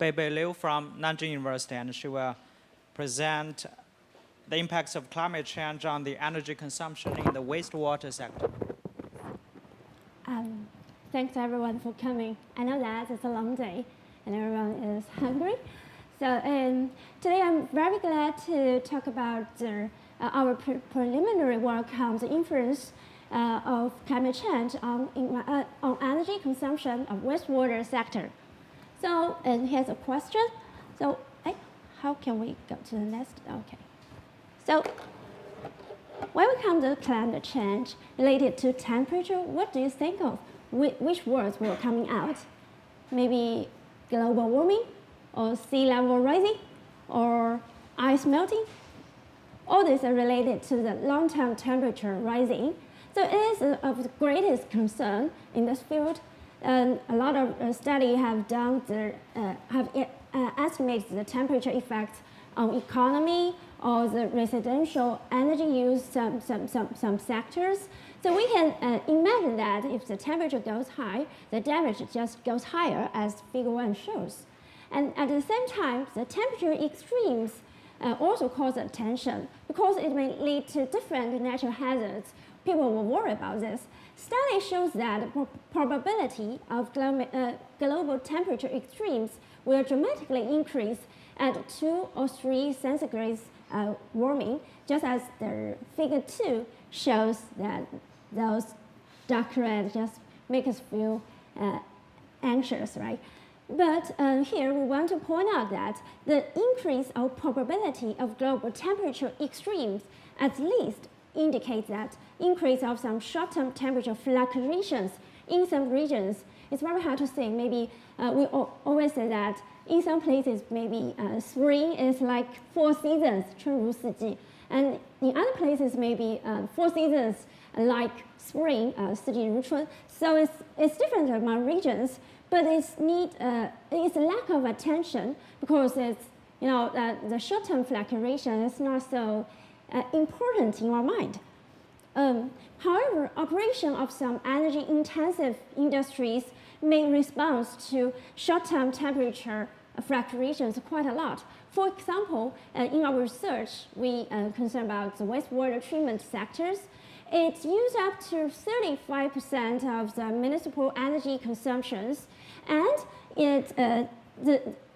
Beibei Liu from Nanjing University, and she will present the impacts of climate change on the energy consumption in the wastewater sector. Thanks everyone for coming. I know that it's a long day and everyone is hungry. So today I'm very glad to talk about our preliminary work on the influence of climate change on energy consumption of wastewater sector. So here's a question. So how can we go to the next? Okay. So when we come to climate change related to temperature, what do you think of? Which words were coming out? Maybe global warming, or sea level rising, or ice melting? All these are related to the long-term temperature rising. So it is of the greatest concern in this field. And a lot of studies have done estimated the temperature effects on economy or the residential energy use some sectors. So we can imagine that if the temperature goes high, the damage just goes higher, as figure 1 shows. And at the same time, the temperature extremes also cause attention because it may lead to different natural hazards. People will worry about this. Study shows that the probability of global temperature extremes will dramatically increase at 2 or 3 centigrades warming, just as the figure 2 shows that those dark red just make us feel anxious, right? But here we want to point out that the increase of probability of global temperature extremes at least indicates that increase of some short-term temperature fluctuations in some regions. It's very hard to say. Maybe we always say that in some places maybe spring is like 4 seasons, 春如四季, and in other places maybe 4 seasons like spring, 四季如春. So it's different among regions, but it's lack of attention because it's the short-term fluctuation is not so important in our mind. However, operation of some energy-intensive industries may respond to short-term temperature fluctuations quite a lot. For example, in our research, we concern about the wastewater treatment sectors. It uses up to 35% of the municipal energy consumptions, and the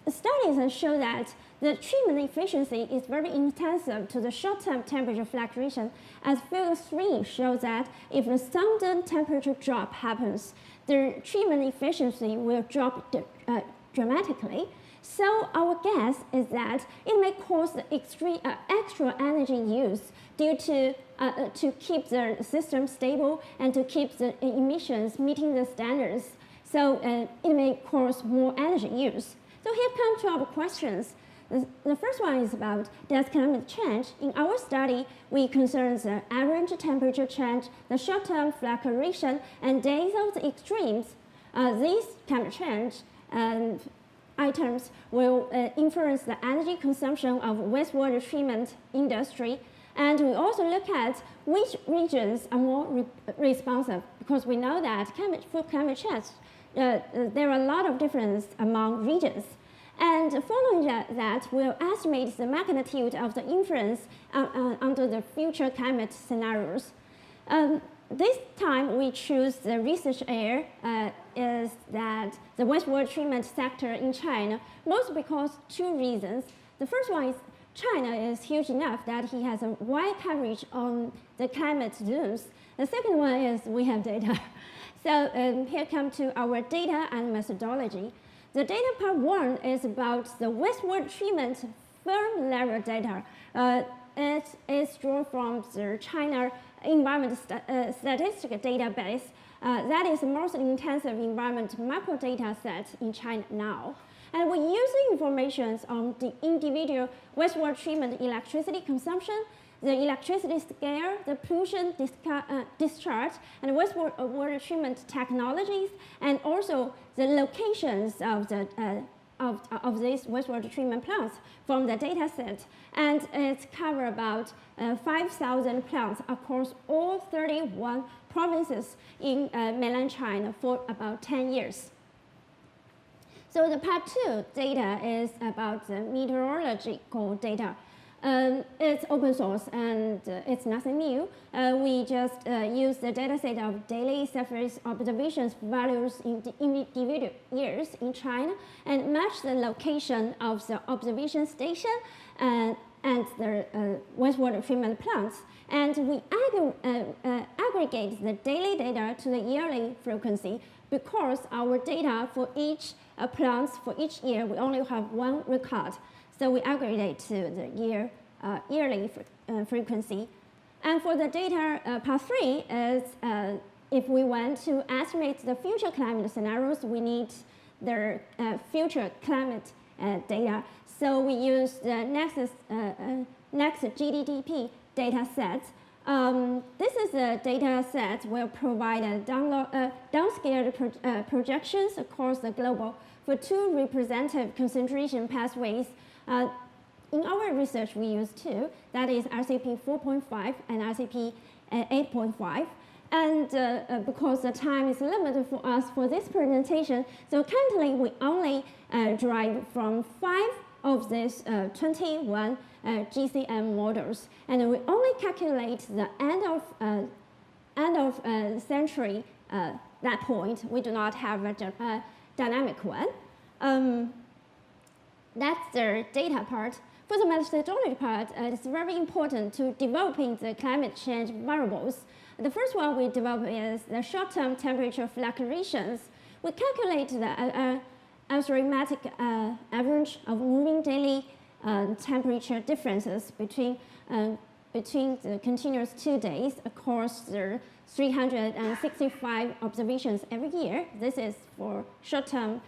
studies show that the treatment efficiency is very intensive to the short-term temperature fluctuation, as figure 3 shows that if a sudden temperature drop happens, the treatment efficiency will drop dramatically. So our guess is that it may cause the extra energy use due to keep the system stable and to keep the emissions meeting the standards. So it may cause more energy use. So here come to our questions. The first one is about does climate change? In our study, we concern the average temperature change, the short-term fluctuation, and days of the extremes. These climate change items will influence the energy consumption of wastewater treatment industry. And we also look at which regions are more responsive, because we know that for climate change, there are a lot of differences among regions. And following that, we'll estimate the magnitude of the influence under the future climate scenarios. This time, we choose the research area is that the wastewater treatment sector in China, mostly because 2 reasons. The first one is China is huge enough that it has a wide coverage on the climate zones. The second one is we have data. So here come to our data and methodology. The data part 1 is about the wastewater treatment firm level data. It is drawn from the China Environment Statistical Database. That is the most intensive environment macro data set in China now. And we use information on the individual wastewater treatment electricity consumption, the electricity scale, the pollution discharge, and wastewater treatment technologies, and also the locations of these wastewater treatment plants from the data set. And it covers about 5,000 plants across all 31 provinces in mainland China for about 10 years. So the part 2 data is about the meteorological data. It's open source and it's nothing new. We just use the dataset of daily surface observations values in the individual years in China and match the location of the observation station and the wastewater treatment plants. And we aggregate the daily data to the yearly frequency because our data for each plants for each year, we only have one record. So we aggregate to the yearly frequency. And for the data, part 3 is if we want to estimate the future climate scenarios, we need the future climate data. So we use the next GDDP data set. This is a data set will provide a downscaled projections across the global for 2 representative concentration pathways. In our research, we use 2, that is RCP 4.5 and RCP 8.5. And because the time is limited for us for this presentation, so currently we only derive from 5 of these 21 GCM models, and we only calculate the end of century that point. We do not have a dynamic one. That's the data part. For the methodology part, it's very important to developing the climate change variables. The first one we develop is the short-term temperature fluctuations. We calculate the arithmetic average of moving daily temperature differences between the continuous 2 days across the 365 observations every year. This is for short-term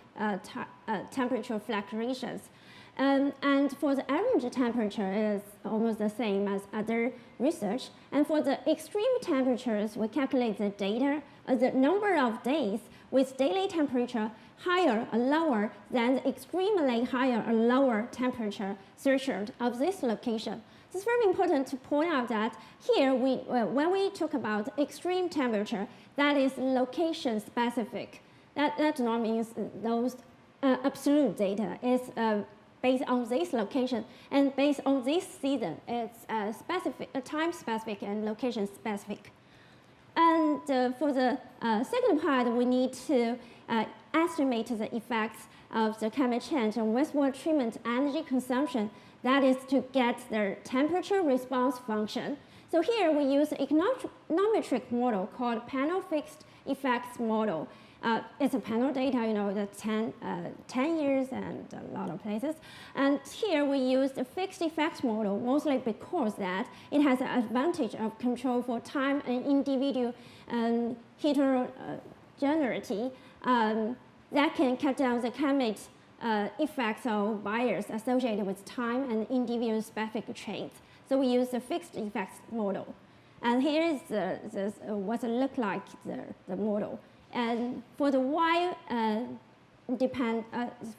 temperature fluctuations. And for the average temperature is almost the same as other research. And for the extreme temperatures, we calculate the data, the number of days with daily temperature higher or lower than the extremely higher or lower temperature threshold of this location. It's very important to point out that here, when we talk about extreme temperature, that is location specific. That does not mean those absolute data. It's based on this location and based on this season. It's specific, time specific and location specific. And for the second part, we need to estimate the effects of the climate change on wastewater treatment energy consumption. That is to get the temperature response function. So here we use an econometric model called panel fixed effects model. It's a panel data, the 10 years and a lot of places. And here we use the fixed effects model mostly because that it has an advantage of control for time and individual heterogeneity that can cut down the climate effects of bias associated with time and individual specific traits. So we use the fixed effects model. And here is what it looks like, the model. And for the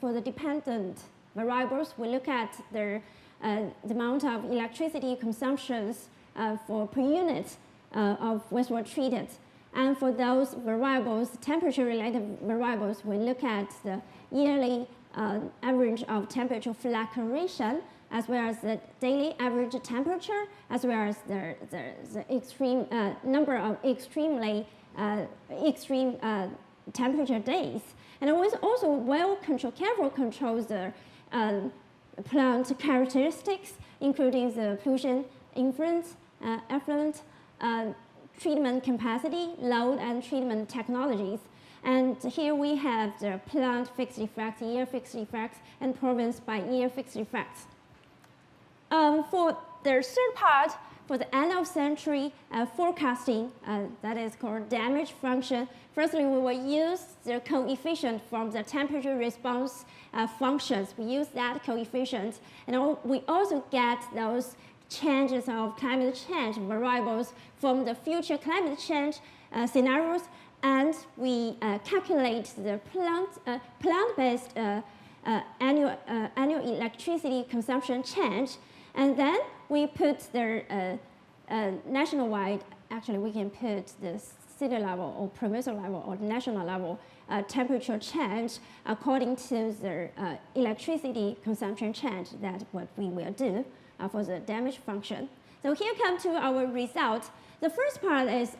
for the dependent variables, we look at the amount of electricity consumptions per unit of wastewater treated. And for those variables, temperature-related variables, we look at the yearly average of temperature fluctuation, as well as the daily average temperature, as well as the extreme number of extreme temperature days. And it was also careful controls the plant characteristics, including the pollution influence, effluent, treatment capacity, load, and treatment technologies. And here we have the plant fixed effects, year fixed effects, and province by year fixed effects. For the third part, for the end of century forecasting, that is called damage function. Firstly, we will use the coefficient from the temperature response functions. We use that coefficient. And we also get those changes of climate change variables from the future climate change scenarios. And we calculate the plant-based annual electricity consumption change. And then we put the nationwide, actually we can put the city level or provincial level or national level temperature change according to the electricity consumption change. That's what we will do for the damage function. So here come to our result. The first part is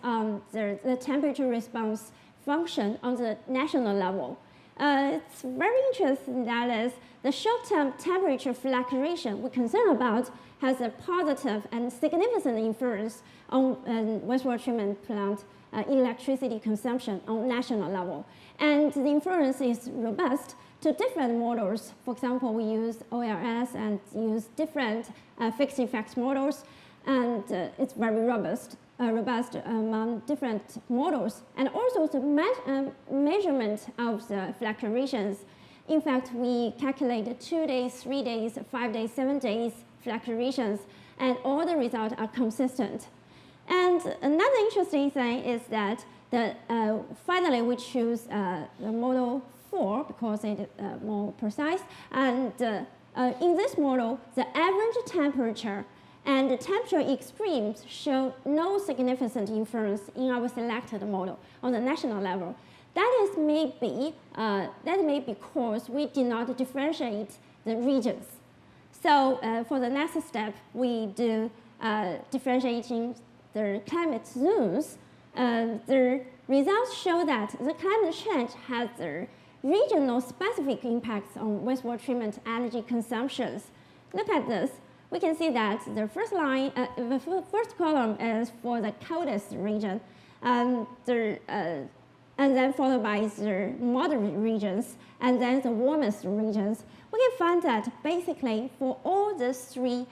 the temperature response function on the national level. It's very interesting that is the short-term temperature fluctuation we're concerned about has a positive and significant influence on wastewater treatment plant electricity consumption on national level. And the influence is robust to different models. For example, we use OLS and use different fixed effects models, and it's very robust among different models. And also the measurement of the fluctuations. In fact, we calculated 2 days, 3 days, 5 days, 7 days fluctuations, and all the results are consistent. And another interesting thing is that finally we choose the model 4 because it is more precise. And in this model, the average temperature and the temperature extremes show no significant influence in our selected model on the national level. That may be because we did not differentiate the regions. So for the next step, we do differentiating the climate zones. The results show that the climate change has the regional specific impacts on wastewater treatment energy consumptions. Look at this. We can see that the first line, the first column is for the coldest region, and then followed by the moderate regions, and then the warmest regions. We can find that basically for all these three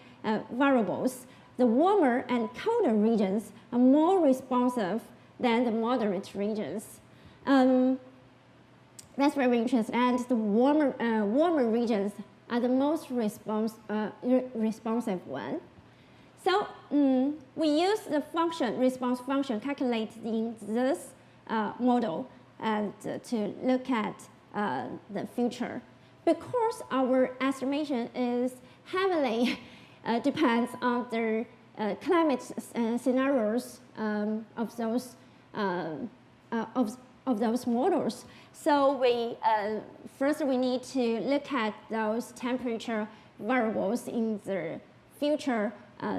variables, the warmer and colder regions are more responsive than the moderate regions. That's very interesting. And the warmer regions are the most responsive one. So we use the response function calculated in this model and to look at the future. Because our estimation is heavily depends on the climate scenarios of those models. So first we need to look at those temperature variables in the future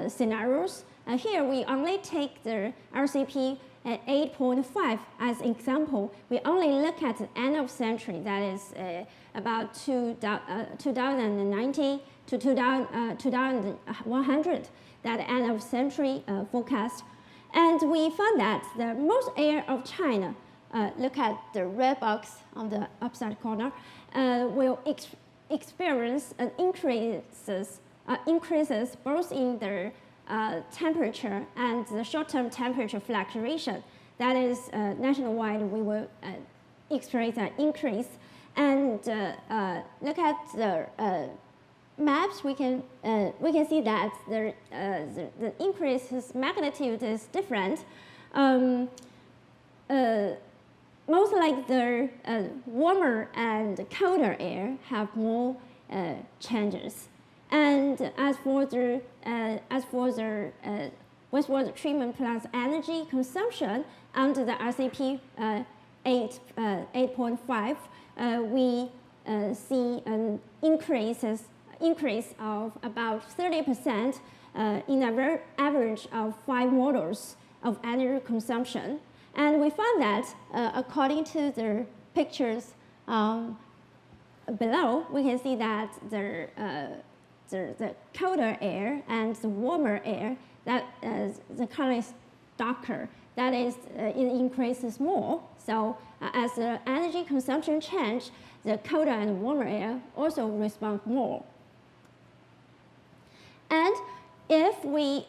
scenarios. Here we only take the RCP at 8.5 as an example. We only look at the end of century, that is about 2090 to 2100, that end of century forecast. And we found that the most area of China, look at the red box on the upside corner, will experience an increases both in the temperature and the short-term temperature fluctuation. That is, nationwide, we will experience an increase. And look at the maps. We can see that the increase's magnitude is different. Most like the warmer and colder air have more changes. And as for the wastewater treatment plant's energy consumption under the RCP 8.5, we see an increase of about 30% in an average of 5 models of energy consumption. And we found that according to the pictures below, we can see that the colder air and the warmer air, that the color is darker. That is, it increases more. So as the energy consumption change, the colder and warmer air also respond more. And if we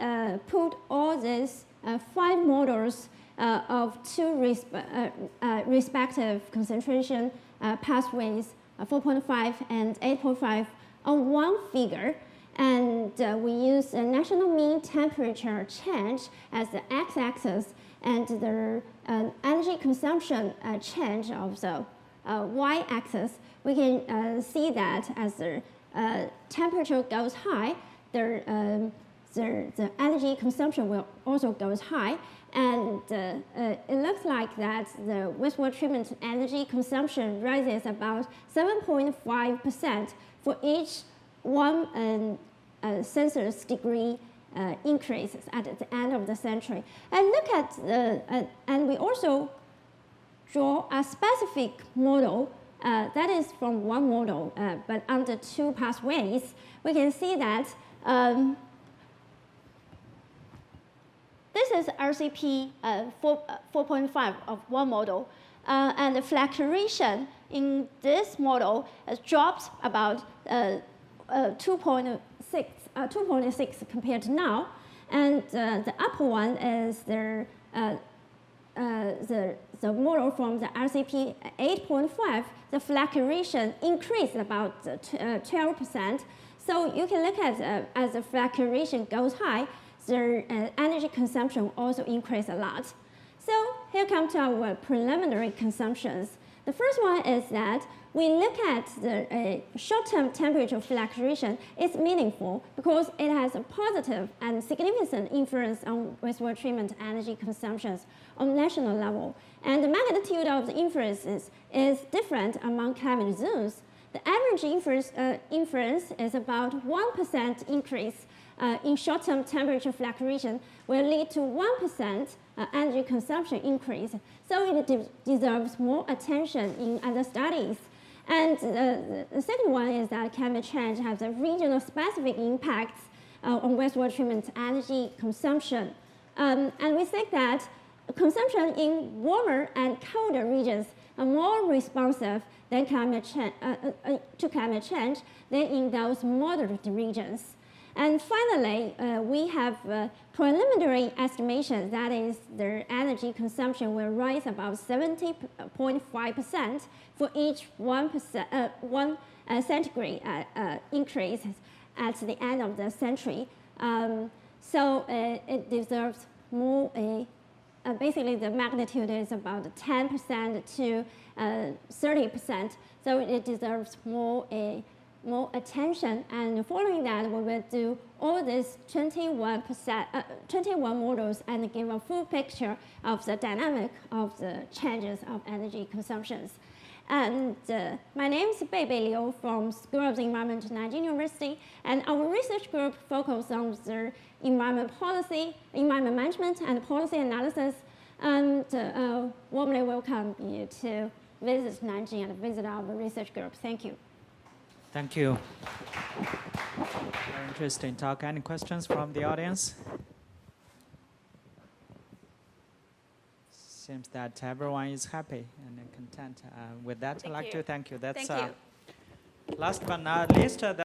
put all these 5 models of 2 respective concentration pathways, 4.5 and 8.5, on one figure, and we use the national mean temperature change as the x-axis and the energy consumption change of the y-axis, we can see that as the temperature goes high, the energy consumption will also goes high. And it looks like that the wastewater treatment energy consumption rises about 7.5% for each 1 Celsius degree increases at the end of the century. And look at and we also draw a specific model that is from one model, but under two pathways. We can see that this is RCP 4.5 of one model, and the fluctuation in this model drops about 2.6 compared to now, and the upper one is the model from the RCP 8.5. The fluctuation increased about 12%. So you can look at as the fluctuation goes high, the energy consumption also increase a lot. So here come to our preliminary consumptions. The first one is that we look at the short-term temperature fluctuation. It's meaningful because it has a positive and significant influence on wastewater treatment energy consumptions on national level. And the magnitude of the influences is different among climate zones. The average influence is about 1% increase in short-term temperature fluctuation will lead to 1% energy consumption increase. So it deserves more attention in other studies. And the second one is that climate change has a regional specific impacts on wastewater treatment energy consumption. And we think that consumption in warmer and colder regions are more responsive than to climate change than in those moderate regions. And finally, we have preliminary estimations, that is, the energy consumption will rise about 70.5% for each 1 centigrade increase at the end of the century. So it deserves more, basically the magnitude is about 10% to 30%. So it deserves more attention, and following that, we will do all these 21 models and give a full picture of the dynamic of the changes of energy consumptions. And my name is Beibei Liu from School of the Environment at Nanjing University, and our research group focuses on the environment policy, environment management, and policy analysis. And warmly welcome you to visit Nanjing and visit our research group. Thank you. Thank you. Very interesting talk. Any questions from the audience? Seems that everyone is happy and content. With that, I'd like to thank you. That's Thank you. Last but not least,